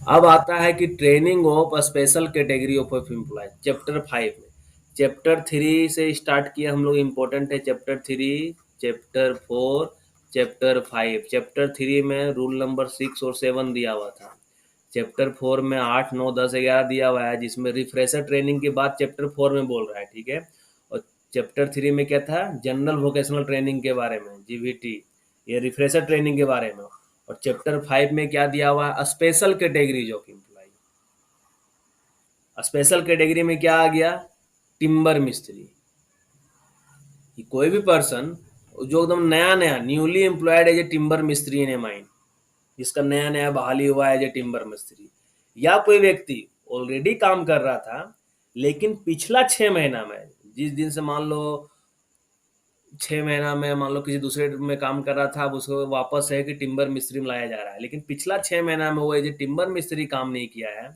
अब आता है कि training of special category of employee chapter 5 में। चैप्टर 3 से स्टार्ट किया हम लोग, इम्पोर्टेंट है चैप्टर 3, चैप्टर 4, चैप्टर 5। चैप्टर 3 में रूल नंबर 6 और 7 दिया हुआ था। चैप्टर 4 में 8, 9, 10, 11 दिया हुआ है, जिसमें रिफ्रेशर ट्रेनिंग के बाद चैप्टर 4 में बोल रहा है, ठीक है। और चैप्टर 3 में क्या था, जनरल वोकेशनल ट्रेनिंग के बारे में, जीवीटी, ये रिफ्रेशर ट्रेनिंग के बारे में। और चैप्टर 5 में क्या दिया हुआ है, special categories of employee. Special category में क्या आ गया, टिम्बर मिस्त्री। कि कोई भी पर्सन जो एकदम नया नया newly employed as a timber मिस्त्री इन ए माइंड, जिसका नया नया बहाली हुआ है एज ए टिम्बर मिस्त्री, या कोई व्यक्ति ऑलरेडी काम कर रहा था लेकिन पिछला 6 महीना में, जिस दिन से मान लो 6 महीना में मान लो किसी दूसरे में काम कर रहा था, अब उसको वापस है कि टिम्बर मिस्त्री में लाया जा रहा है, लेकिन पिछला 6 महीना में वो एज ए टिम्बर मिस्त्री काम नहीं किया है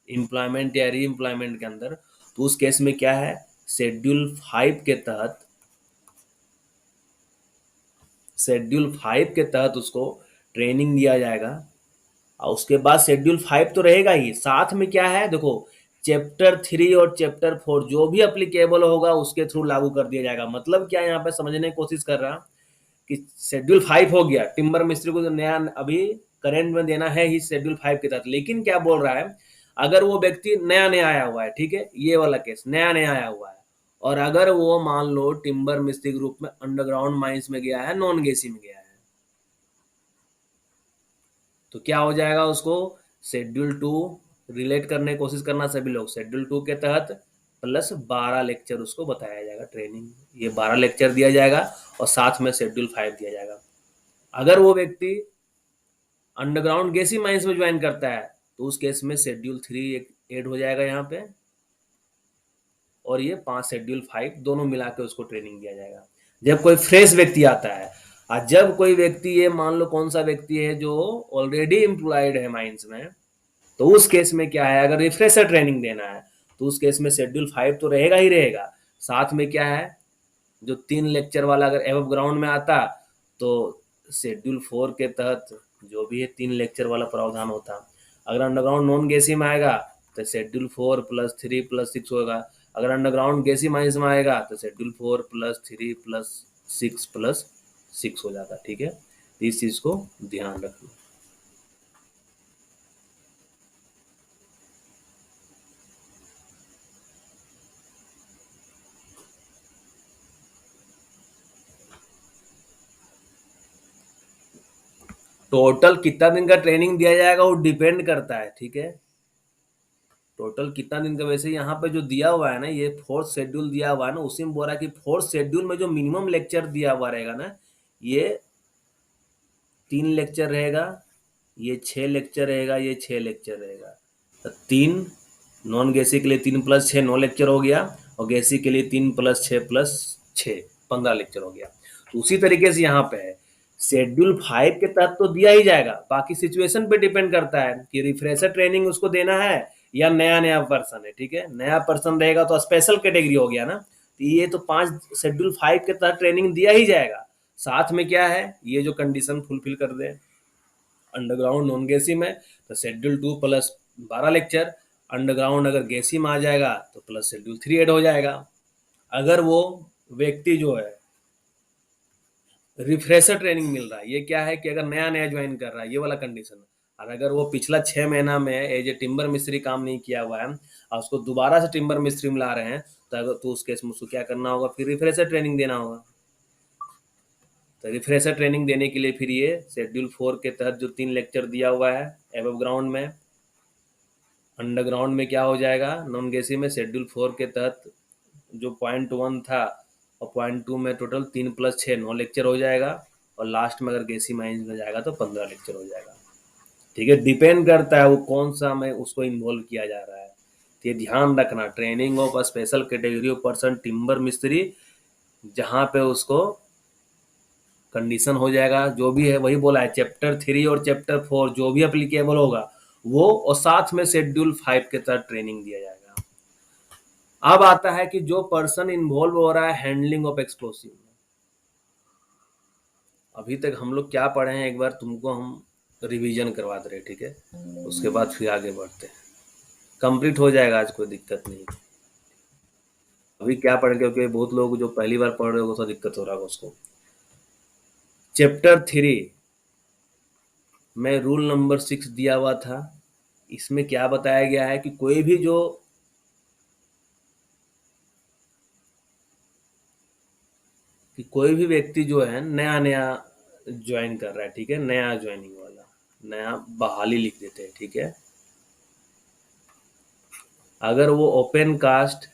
एम्प्लॉयमेंट या री एम्प्लॉयमेंट के अंदर, तो उस केस में क्या है, शेड्यूल 5 के तहत, शेड्यूल 5 के तहत उसको ट्रेनिंग दिया जाएगा। और उसके बाद शेड्यूल 5 तो रहेगा ही, साथ में क्या है देखो, चैप्टर 3 और चैप्टर 4 जो भी अप्लीकेबल होगा उसके थ्रू लागू कर दिया जाएगा। मतलब क्या यहाँ पे समझने की कोशिश कर रहा कि शेड्यूल 5 हो गया, टिम्बर मिस्त्री को जो नया अभी करेंट में देना है ही शेड्यूल 5 के तहत, लेकिन क्या बोल रहा है, अगर वो व्यक्ति नया नया आया हुआ है, ठीक है, ये वाला केस नया नया आया हुआ है, और अगर वो मान लो टिम्बर मिस्त्री ग्रुप में अंडरग्राउंड माइंस में गया है, नॉन गेसी में गया है, तो क्या हो जाएगा, उसको शेड्यूल 2 रिलेट करने की कोशिश करना सभी लोग, शेड्यूल 2 के तहत प्लस 12 लेक्चर उसको बताया जाएगा ट्रेनिंग, ये 12 लेक्चर दिया जाएगा और साथ में शेड्यूल 5 दिया जाएगा। अगर वो व्यक्ति अंडरग्राउंड गैसी माइंस में ज्वाइन करता है तो उस केस में शेड्यूल 3 ऐड हो जाएगा यहाँ पे, और ये 5 शेड्यूल 5 दोनों मिला के उसको ट्रेनिंग दिया जाएगा। जब कोई फ्रेश व्यक्ति आता है, और जब कोई व्यक्ति, ये मान लो कौन सा व्यक्ति है जो ऑलरेडी एम्प्लॉयड है माइंस में, तो उस केस में क्या है, अगर रिफ्रेशर ट्रेनिंग देना है तो उस केस में शेड्यूल 5 तो रहेगा ही रहेगा, साथ में क्या है, जो 3 लेक्चर वाला अगर एबव ग्राउंड में आता तो शेड्यूल 4 के तहत जो भी है 3 लेक्चर वाला प्रावधान होता। अगर अंडरग्राउंड नॉन गैसी में आएगा तो शेड्यूल 4 प्लस 3 प्लस 6 होगा। अगर अंडरग्राउंड गैसी माइंस में आएगा तो शेड्यूल 4 प्लस 3 प्लस 6 प्लस 6 हो जाता, ठीक है। इस चीज को ध्यान रखना। टोटल कितना दिन का ट्रेनिंग दिया जाएगा वो डिपेंड करता है, ठीक है। टोटल कितना दिन का, वैसे यहाँ पे जो दिया हुआ है ना, ये 4th शेड्यूल दिया हुआ है ना, उसी में बोल रहा है कि 4th शेड्यूल में जो मिनिमम लेक्चर दिया हुआ रहेगा ना, ये 3 लेक्चर रहेगा, ये 6 लेक्चर रहेगा, ये 6 लेक्चर रहेगा। तो 3 नॉन गैसी के लिए 3 प्लस 6 9 लेक्चर हो गया, और गैसी के लिए 3 प्लस 6 प्लस 6 15 लेक्चर हो गया। तो उसी तरीके से यहाँ पे है, शेड्यूल 5 के तहत तो दिया ही जाएगा, बाकी सिचुएशन पे डिपेंड करता है कि रिफ्रेशर ट्रेनिंग उसको देना है या नया नया पर्सन है, ठीक है। नया पर्सन रहेगा तो स्पेशल कैटेगरी हो गया ना, तो ये तो 5 शेड्यूल 5 के तहत ट्रेनिंग दिया ही जाएगा, साथ में क्या है, ये जो कंडीशन फुलफिल कर दे अंडरग्राउंड नॉन गैसी में तो शेड्यूल 2 प्लस 12 लेक्चर, अंडरग्राउंड अगर गैसी में आ जाएगा तो प्लस शेड्यूल 3 ऐड हो जाएगा। अगर वो व्यक्ति जो है रिफ्रेशर ट्रेनिंग मिल रहा है, ये क्या है कि अगर नया नया ज्वाइन कर रहा है, ये वाला कंडीशन, और अगर वो पिछला 6 महीना में एज ए टिम्बर मिस्त्री काम नहीं किया हुआ है और उसको दोबारा से टिम्बर मिस्त्री में ला रहे हैं, तो अगर तो उस केस में उसको क्या करना होगा, फिर रिफ्रेशर ट्रेनिंग देना होगा। तो रिफ्रेशर ट्रेनिंग देने के लिए फिर ये शेड्यूल 4 के तहत जो 3 लेक्चर दिया हुआ है एबव ग्राउंड में, अंडरग्राउंड में क्या हो जाएगा, नॉन गैसी में शेड्यूल 4 के तहत जो .1 था और .2 में टोटल 3 प्लस 6 9 लेक्चर हो जाएगा, और लास्ट में अगर गैसी माइंस में जाएगा तो 15 लेक्चर हो जाएगा, ठीक है। डिपेंड करता है वो कौन सा में उसको इन्वॉल्व किया जा रहा है। तो ये ध्यान रखना, training of a special category of person timber मिस्त्री, जहाँ पे उसको कंडीशन हो जाएगा जो भी है वही बोला है, चैप्टर 3 और चैप्टर 4 जो भी अप्लीकेबल होगा वो, और साथ में शेड्यूल 5 के तहत ट्रेनिंग दिया जाएगा। अब आता है कि जो पर्सन इन्वॉल्व हो रहा है हैंडलिंग ऑफ एक्सप्लोसिव, अभी तक हम लोग क्या पढ़े हैं, एक बार तुमको हम रिवीजन करवा दे रहे, ठीक है। उसके बाद फिर आगे बढ़ते हैं। कंप्लीट हो जाएगा आज, कोई दिक्कत नहीं। अभी क्या पढ़, क्योंकि बहुत लोग जो पहली बार पढ़ रहे हो तो दिक्कत हो रहा है उसको। चैप्टर 3 में रूल नंबर 6 दिया हुआ था। इसमें क्या बताया गया है कि कोई भी व्यक्ति जो है नया नया ज्वाइन कर रहा है, ठीक है, नया ज्वाइनिंग वाला, नया बहाली लिख देते हैं, ठीक है। अगर वो ओपन कास्ट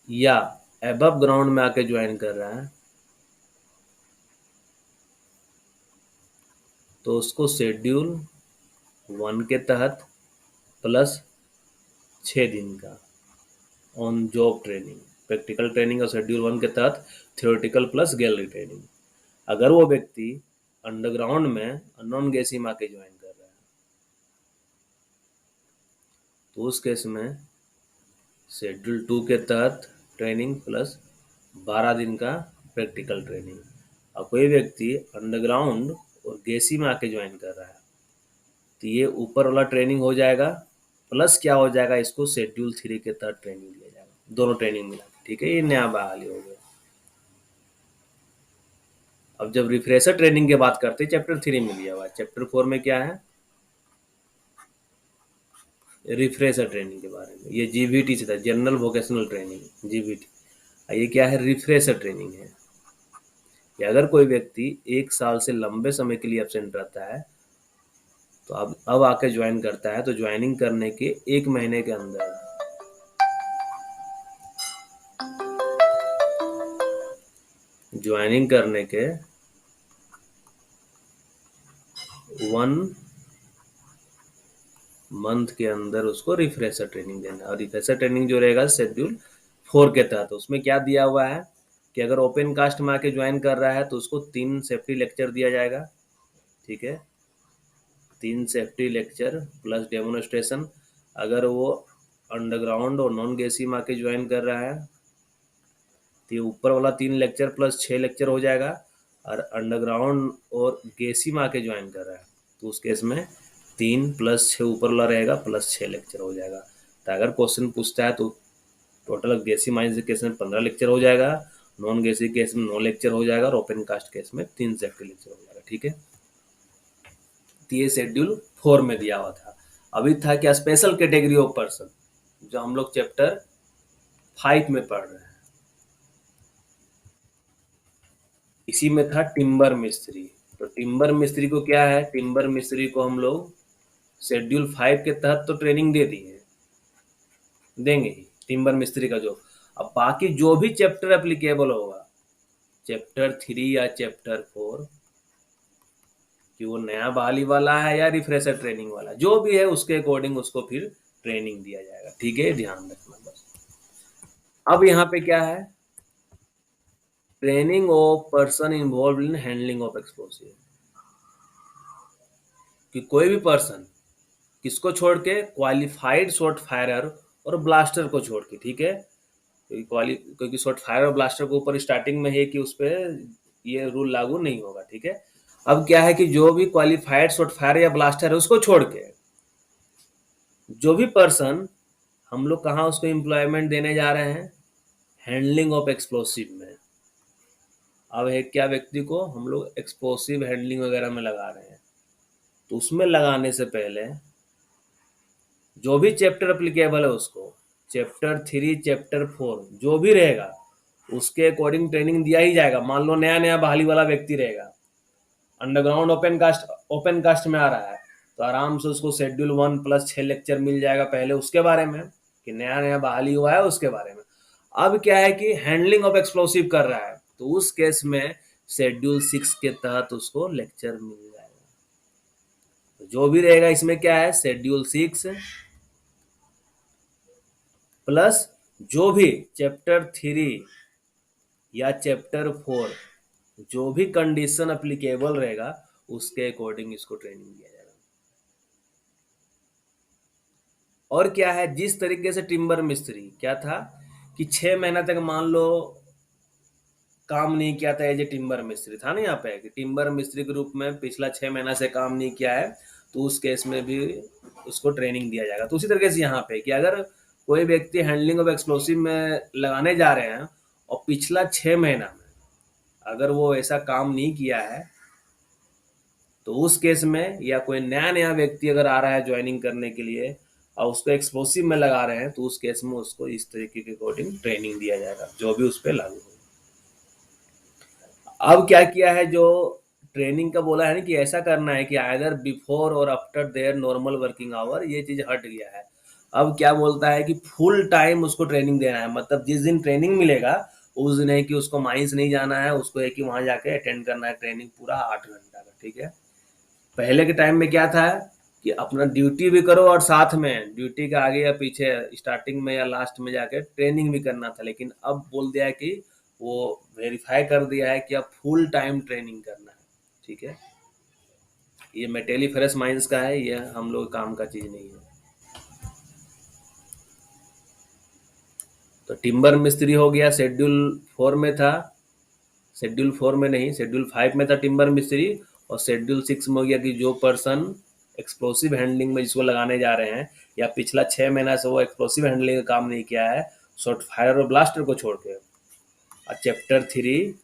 या एबव ग्राउंड में आके ज्वाइन कर रहा है तो उसको शेड्यूल 1 के तहत प्लस 6 दिन का on job training, practical training और शेड्यूल 1 के तहत थियोरेटिकल प्लस गैलरी ट्रेनिंग। अगर वो व्यक्ति अंडरग्राउंड में नॉन गैसी में आके ज्वाइन कर रहा है तो उस केस में शेड्यूल 2 के तहत ट्रेनिंग प्लस 12 दिन का प्रैक्टिकल ट्रेनिंग। और कोई व्यक्ति अंडरग्राउंड और गैसी में आके ज्वाइन कर रहा है तो ये ऊपर वाला ट्रेनिंग हो जाएगा, प्लस क्या हो जाएगा, इसको शेड्यूल 3 के तहत ट्रेनिंग दिया जाएगा, दोनों ट्रेनिंग मिला के, ठीक है। ये नया बहाली हो गया। अब जब रिफ्रेशर ट्रेनिंग की बात करते हैं, चैप्टर 3 में दिया हुआ है। चैप्टर 4 में क्या है, रिफ्रेशर ट्रेनिंग के बारे में। ये जीवीटी से था, जनरल वोकेशनल ट्रेनिंग, जीवीटी। ये क्या है, रिफ्रेशर ट्रेनिंग है कि अगर कोई व्यक्ति 1 साल से लंबे समय के लिए एब्सेंट रहता है तो अब आके ज्वाइन करता है, तो ज्वाइनिंग करने के 1 महीने के अंदर ज्वाइनिंग करने के 1 मंथ के अंदर उसको रिफ्रेशर ट्रेनिंग देना है। और रिफ्रेशर ट्रेनिंग जो रहेगा शेड्यूल 4 के तहत, उसमें क्या दिया हुआ है कि अगर ओपन कास्ट में आके ज्वाइन कर रहा है तो उसको 3 सेफ्टी लेक्चर दिया जाएगा, ठीक है, 3 सेफ्टी लेक्चर प्लस डेमोन्स्ट्रेशन। अगर वो अंडरग्राउंड और नॉन गैसी में आके ज्वाइन कर रहा है तो ये ऊपर वाला 3 लेक्चर प्लस 6 लेक्चर हो जाएगा। और अंडरग्राउंड और गैसी में आके ज्वाइन कर रहा है तो उस केस में 3 प्लस 6 ऊपर वाला रहेगा प्लस 6 लेक्चर हो जाएगा। तो अगर क्वेश्चन पूछता है तो टोटल गैसी माइंस केस में 15 लेक्चर हो जाएगा, नॉन गैसी केस में 9 लेक्चर हो जाएगा और ओपन कास्ट केस में 3 सेफ्टी लेक्चर हो जाएगा, ठीक है। तो ये शेड्यूल 4 में दिया हुआ था। अभी था क्या, स्पेशल कैटेगरी ऑफ पर्सन, जो हम लोग चैप्टर 5 में पढ़ रहे हैं। इसी में था टिम्बर मिस्त्री। तो टिम्बर मिस्त्री को क्या है, टिम्बर मिस्त्री को हम लोग शेड्यूल 5 के तहत तो ट्रेनिंग दे दी है, देंगे ही टिम्बर मिस्त्री का जो। अब बाकी जो भी चैप्टर एप्लीकेबल होगा, चैप्टर 3 या चैप्टर 4, कि वो नया बहाली वाला है या रिफ्रेशर ट्रेनिंग वाला, जो भी है उसके अकॉर्डिंग उसको फिर ट्रेनिंग दिया जाएगा, ठीक है, ध्यान रखना बस। अब यहाँ पे क्या है, training of person involve in handling of explosive. कि कोई भी पर्सन, किसको छोड़ के, क्वालिफाइड शॉट फायरर और ब्लास्टर को छोड़ के, ठीक है। क्योंकि शॉट फायर और ब्लास्टर को ऊपर स्टार्टिंग में है कि उस पर ये रूल लागू नहीं होगा, ठीक है। अब क्या है कि जो भी क्वालिफाइड शॉट फायर या ब्लास्टर है उसको छोड़ के जो भी पर्सन, हम लोग कहाँ उसको एम्प्लॉयमेंट देने जा रहे हैं, हैंडलिंग ऑफ एक्सप्लोसिव में। अब है क्या, व्यक्ति को हम लोग एक्सप्लोसिव हैंडलिंग वगैरह में लगा रहे हैं, तो उसमें लगाने से पहले जो भी चैप्टर अप्लीकेबल है उसको, चैप्टर 3 चैप्टर 4 जो भी रहेगा उसके अकॉर्डिंग ट्रेनिंग दिया ही जाएगा। मान लो नया नया बहाली वाला व्यक्ति रहेगा, अंडरग्राउंड ओपन कास्ट में आ रहा है, तो आराम से उसको शेड्यूल 1 प्लस 6 लेक्चर मिल जाएगा पहले उसके बारे में, कि नया नया बहाली हुआ है उसके बारे में। अब क्या है कि हैंडलिंग ऑफ एक्सप्लोसिव कर रहा है तो उस केस में शेड्यूल 6 के तहत उसको लेक्चर मिल जाएगा। तो जो भी रहेगा इसमें क्या है, शेड्यूल 6 प्लस जो भी चैप्टर 3 या चैप्टर 4 जो भी कंडीशन अप्लीकेबल रहेगा उसके अकॉर्डिंग इसको ट्रेनिंग दिया जाएगा। और क्या है, जिस तरीके से टिम्बर मिस्त्री क्या था कि 6 महीना तक मान लो काम नहीं किया था, एज ए टिम्बर मिस्त्री था ना, यहाँ पे कि टिम्बर मिस्त्री के रूप में पिछला 6 महीना से काम नहीं किया है, तो उस केस में भी उसको ट्रेनिंग दिया जाएगा। तो उसी तरीके से यहाँ पे कि अगर कोई व्यक्ति हैंडलिंग ऑफ एक्सप्लोसिव में लगाने जा रहे हैं और पिछला 6 महीना में अगर वो ऐसा काम नहीं किया है, तो उस केस में, या कोई नया नया व्यक्ति अगर आ रहा है ज्वाइनिंग करने के लिए और उसको एक्सप्लोसिव में लगा रहे हैं, तो उस केस में उसको इस तरीके के अकॉर्डिंग ट्रेनिंग दिया जाएगा जो भी उस पर लागू हो। अब क्या किया है, जो ट्रेनिंग का बोला है ना कि ऐसा करना है कि आइदर बिफोर और after their normal working hour, ये चीज हट गया है। अब क्या बोलता है कि फुल टाइम उसको ट्रेनिंग देना है, मतलब जिस दिन ट्रेनिंग मिलेगा उस दिन है कि उसको माइंस नहीं जाना है, उसको है कि वहां जाके अटेंड करना है ट्रेनिंग पूरा 8 घंटा का, ठीक है। पहले के टाइम में क्या था कि अपना ड्यूटी भी करो और साथ में ड्यूटी के आगे या पीछे स्टार्टिंग में या लास्ट में जाके ट्रेनिंग भी करना था, लेकिन अब बोल दिया है कि वो वेरीफाई कर दिया है कि अब फुल टाइम ट्रेनिंग करना है, ठीक है। ये मेटेलिफेरस माइंस का है, ये हम लोग काम का चीज नहीं है। तो टिम्बर मिस्त्री हो गया, शेड्यूल 4 में था, शेड्यूल 4 में नहीं, शेड्यूल 5 में था टिम्बर मिस्त्री, और शेड्यूल 6 में हो गया कि जो पर्सन एक्सप्लोसिव हैंडलिंग में जिसको लगाने जा रहे हैं या पिछला 6 महीना से वो एक्सप्लोसिव हैंडलिंग का काम नहीं किया है, शॉर्ट फायर और ब्लास्टर को छोड़ के, और चैप्टर 3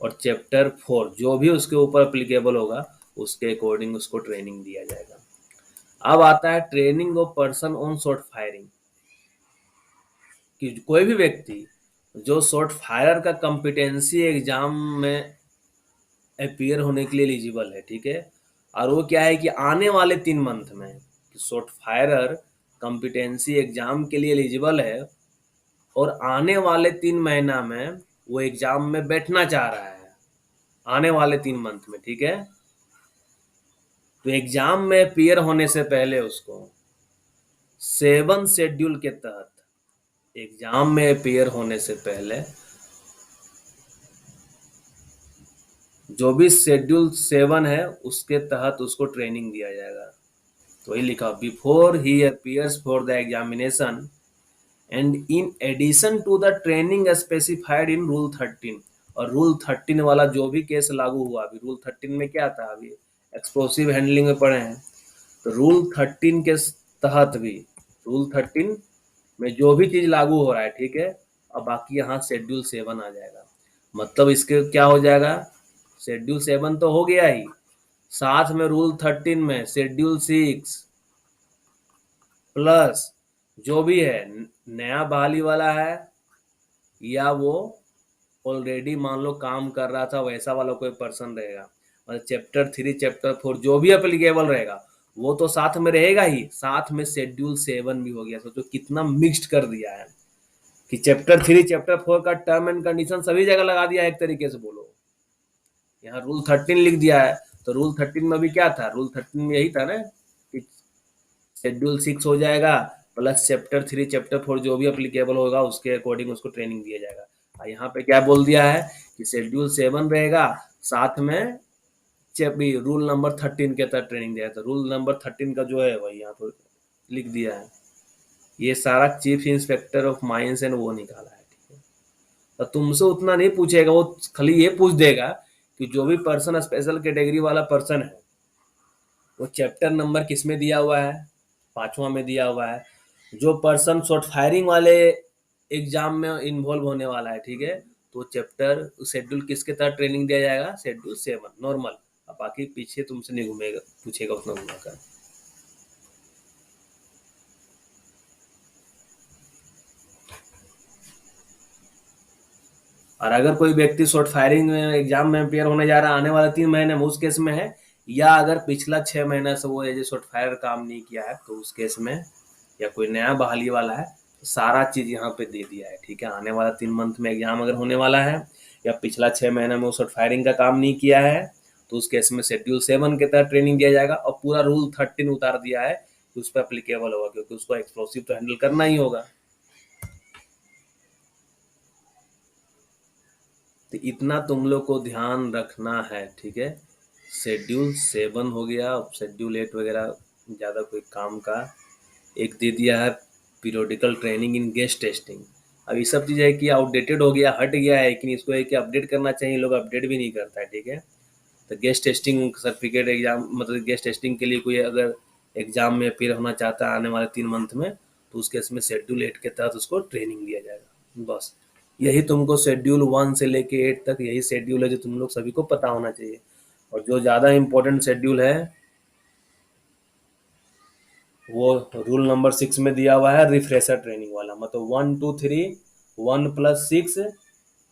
और चैप्टर 4 जो भी उसके ऊपर अप्लीकेबल होगा उसके अकॉर्डिंग उसको ट्रेनिंग दिया जाएगा। अब आता है training of person on short firing, कि कोई भी व्यक्ति जो शॉर्ट फायर का कॉम्पिटेंसी एग्जाम में अपीयर होने के लिए एलिजिबल है, ठीक है। और वो क्या है कि आने वाले 3 मंथ में शॉर्ट फायरर कॉम्पिटेंसी एग्जाम के लिए एलिजिबल है और आने वाले 3 महीना में वो एग्जाम में बैठना चाह रहा है, आने वाले 3 मंथ में, ठीक है। तो एग्जाम में अपीयर होने से पहले उसको 7 शेड्यूल के तहत, एग्जाम में अपीयर होने से पहले जो भी शेड्यूल 7 है उसके तहत उसको ट्रेनिंग दिया जाएगा। तो ये लिखा, before he appears for the examination and in addition to the training specified in rule 13। और रूल 13 वाला जो भी केस लागू हुआ, अभी रूल 13 में क्या था, अभी एक्सप्लोसिव हैंडलिंग में पढ़े हैं, तो रूल 13 के तहत भी, रूल 13 में जो भी चीज लागू हो रहा है, ठीक है। अब बाकी यहाँ शेड्यूल 7 आ जाएगा, मतलब इसके क्या हो जाएगा, शेड्यूल 7 तो हो गया ही, साथ में रूल 13 में शेड्यूल 6 प्लस जो भी है नया बहाली वाला है, या वो ऑलरेडी मान लो काम कर रहा था वैसा वाला कोई पर्सन रहेगा, मतलब चैप्टर 3 चैप्टर 4 जो भी एप्लीकेबल रहेगा वो तो साथ में रहेगा ही, साथ में शेड्यूल 7 भी हो गया। सोचो कितना मिक्स्ड कर दिया है कि चैप्टर 3 चैप्टर 4 का टर्म एंड कंडीशन सभी जगह लगा दिया है एक तरीके से बोलो। यहाँ रूल 13 लिख दिया है, तो रूल 13 में भी क्या था, रूल 13 में यही था ना कि शेड्यूल 6 हो जाएगा प्लस चैप्टर 3 चैप्टर 4 जो भी अप्लीकेबल होगा उसके अकॉर्डिंग उसको ट्रेनिंग दिया जाएगा। और यहाँ पे क्या बोल दिया है कि शेड्यूल 7 रहेगा, साथ में भी रूल नंबर 13 के तहत ट्रेनिंग दिया है। तो रूल नंबर 13 का जो है वही यहाँ पर लिख दिया है, ये सारा chief inspector of mines and वो निकाला है, ठीक है। तो तुमसे उतना नहीं पूछेगा, वो खाली ये पूछ देगा कि जो भी पर्सन स्पेशल कैटेगरी वाला पर्सन है वो चैप्टर नंबर किस में दिया हुआ है, 5वां में दिया हुआ है। जो पर्सन शॉर्ट फायरिंग वाले एग्जाम में इन्वॉल्व होने वाला है, ठीक है, तो चैप्टर शेड्यूल किसके तहत ट्रेनिंग दिया जाएगा, शेड्यूल 7 नॉर्मल। अब बाकी पीछे तुमसे नहीं घूमेगा, पूछेगा उतना घुमाकर। और अगर कोई व्यक्ति शॉर्ट फायरिंग में एग्जाम में अपेयर होने जा रहा है आने वाले 3 महीने में, उस केस में है, या अगर पिछला 6 महीना से वो एज ए शॉर्ट फायर काम नहीं किया है तो उस केस में, या कोई नया बहाली वाला है, तो सारा चीज यहाँ पे दे दिया है, ठीक है। आने वाला 3 मंथ में एग्जाम अगर होने वाला है या पिछला 6 महीना में वो शॉर्ट फायरिंग का काम नहीं किया है, तो उस केस में शेड्यूल 7 के तहत ट्रेनिंग दिया जाएगा। और पूरा रूल 13 उतार दिया है कि उस पर अप्लीकेबल होगा, क्योंकि उसको एक्सप्लोसिव तो हैंडल करना ही होगा। तो इतना तुम लोग को ध्यान रखना है, ठीक है। शेड्यूल 7 हो गया, अब शेड्यूल 8 वगैरह ज़्यादा कोई काम का। एक दे दिया है periodical training in gas testing. अब ये सब चीज़ है कि आउटडेटेड हो गया, हट गया है, लेकिन इसको है कि अपडेट करना चाहिए, लोग अपडेट भी नहीं करता है, ठीक है। तो गेस्ट टेस्टिंग सर्टिफिकेट एग्जाम, मतलब गेस्ट टेस्टिंग के लिए कोई अगर एग्जाम में अपेयर होना चाहता है आने वाले 3 मंथ में, तो उसके इसमें शेड्यूल 8 के तहत उसको ट्रेनिंग दिया जाएगा। बस यही तुमको शेड्यूल 1 से लेके 8 तक यही शेड्यूल है जो तुम लोग सभी को पता होना चाहिए। और जो ज़्यादा इम्पोर्टेंट शेड्यूल है वो रूल नंबर 6 में दिया हुआ है, रिफ्रेशर ट्रेनिंग वाला। मतलब 1 2 3, 1+6,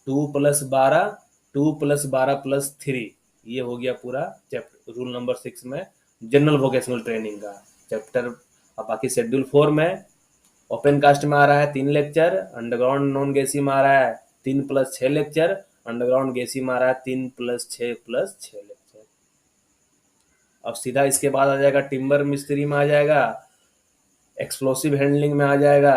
2+12, 2+12+3, ये हो गया पूरा चैप्टर रूल नंबर 6 में जनरल वोकेशनल ट्रेनिंग का चैप्टर। अब बाकी शेड्यूल 4 में ओपन कास्ट में आ रहा है 3 लेक्चर, अंडरग्राउंड नॉन गैसी में आ रहा है 3+6 लेक्चर, अंडरग्राउंड गैसी में आ रहा है 3+6+6 लेक्चर। अब सीधा इसके बाद आ जाएगा टिम्बर मिस्त्री में आ जाएगा, एक्सप्लोसिव हैंडलिंग में आ जाएगा,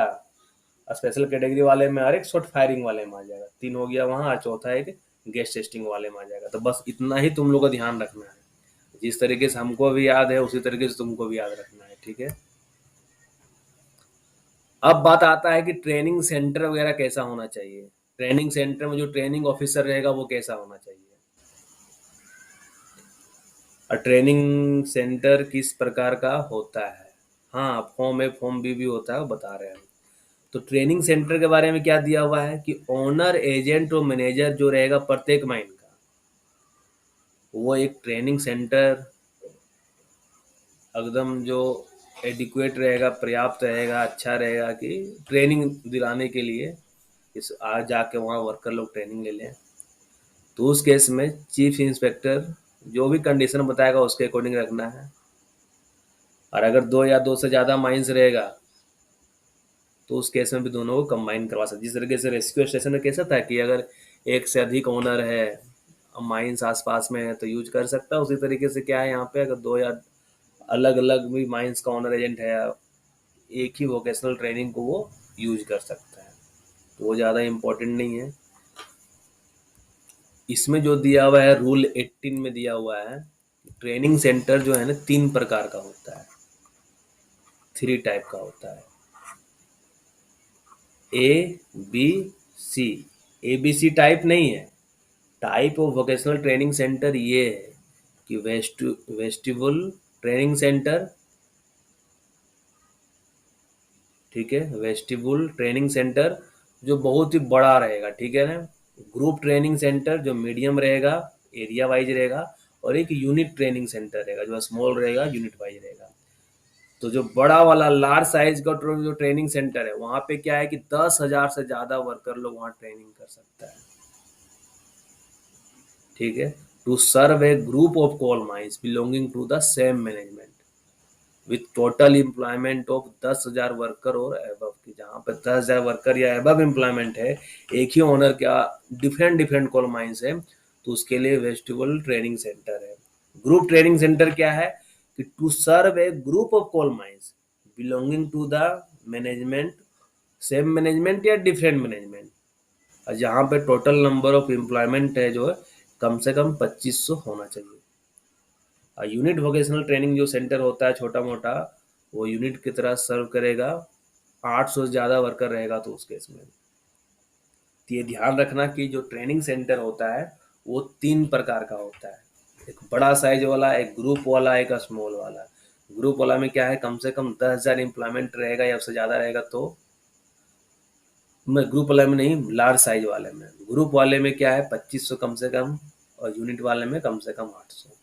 स्पेशल कैटेगरी वाले में और एक शॉर्ट फायरिंग वाले में आ जाएगा। 3 हो गया वहाँ, और चौथा एक गेस्ट टेस्टिंग वाले में आ जाएगा। तो बस इतना ही तुम लोग को ध्यान रखना है, जिस तरीके से हमको भी याद है उसी तरीके से तुमको भी याद रखना है, ठीक है। अब बात आता है कि ट्रेनिंग सेंटर वगैरह कैसा होना चाहिए। ट्रेनिंग सेंटर में जो ट्रेनिंग ऑफिसर रहेगा वो कैसा होना चाहिए, और ट्रेनिंग सेंटर किस प्रकार का होता है। हाँ, फॉर्म ए फॉर्म बी भी होता है, वो बता रहे हैं। तो ट्रेनिंग सेंटर के बारे में क्या दिया हुआ है कि ओनर, एजेंट और मैनेजर जो रहेगा प्रत्येक माइन का, वो एक ट्रेनिंग सेंटर एकदम जो एडिक्वेट रहेगा, पर्याप्त रहेगा, अच्छा रहेगा कि ट्रेनिंग दिलाने के लिए इस आज जाके वहाँ वर्कर लोग ट्रेनिंग ले लें। तो उस केस में चीफ इंस्पेक्टर जो भी कंडीशन बताएगा उसके अकॉर्डिंग रखना है। और अगर 2 या 2 से ज़्यादा माइंस रहेगा तो उस केस में भी दोनों को कंबाइन करवा सकते। जिस तरीके से रेस्क्यू स्टेशन में कैसा था कि अगर एक से अधिक ओनर है, माइंस आसपास में है तो यूज कर सकता है, उसी तरीके से क्या है यहाँ पे अगर 2 या अलग अलग भी माइंस का ओनर एजेंट है, एक ही वोकेशनल ट्रेनिंग को वो यूज कर सकता है, तो वो ज़्यादा इम्पोर्टेंट नहीं है। इसमें जो दिया हुआ है रूल 18 में दिया हुआ है, ट्रेनिंग सेंटर जो है ना 3 प्रकार का होता है, 3 टाइप का होता है, ABC। ABC टाइप नहीं है, type of vocational training centre ये है कि वेस्टिबुल ट्रेनिंग सेंटर, ठीक है, वेस्टिबुल ट्रेनिंग सेंटर जो बहुत ही बड़ा रहेगा, ठीक है ना। ग्रुप ट्रेनिंग सेंटर जो मीडियम रहेगा, एरिया वाइज रहेगा, और एक यूनिट ट्रेनिंग सेंटर रहेगा जो स्मॉल रहेगा, यूनिट वाइज रहेगा। तो जो बड़ा वाला लार्ज साइज का जो ट्रेनिंग सेंटर है वहाँ पे क्या है कि 10,000 से ज़्यादा वर्कर लोग वहाँ ट्रेनिंग कर सकता है, ठीक है। To serve a group of coal mines belonging to the same management with total employment of 10,000 worker और एबव की, जहाँ पे 10,000 वर्कर या एबव एम्प्लॉयमेंट है, एक ही ओनर का डिफरेंट डिफरेंट कोल माइंस है, तो उसके लिए वेस्टिबल ट्रेनिंग सेंटर है। ग्रुप ट्रेनिंग सेंटर क्या है कि to serve a group of coal mines belonging to the management, same management या डिफरेंट मैनेजमेंट, और जहाँ पे टोटल नंबर ऑफ एम्प्लॉयमेंट है जो है कम से कम 2500 होना चाहिए। और यूनिट वोकेशनल ट्रेनिंग जो सेंटर होता है छोटा मोटा, वो यूनिट की तरह सर्व करेगा, 800 से ज़्यादा वर्कर रहेगा तो उस केस में। तो ये ध्यान रखना कि जो ट्रेनिंग सेंटर होता है वो 3 प्रकार का होता है, एक बड़ा साइज वाला, एक ग्रुप वाला, एक स्मॉल वाला। ग्रुप वाला में क्या है कम से कम 10,000 एम्प्लॉयमेंट रहेगा या उससे ज़्यादा रहेगा, तो मैं ग्रुप वाले में नहीं, लार्ज साइज वाले में। ग्रुप वाले में क्या है 2500 कम से कम, और यूनिट वाले में कम से कम 800।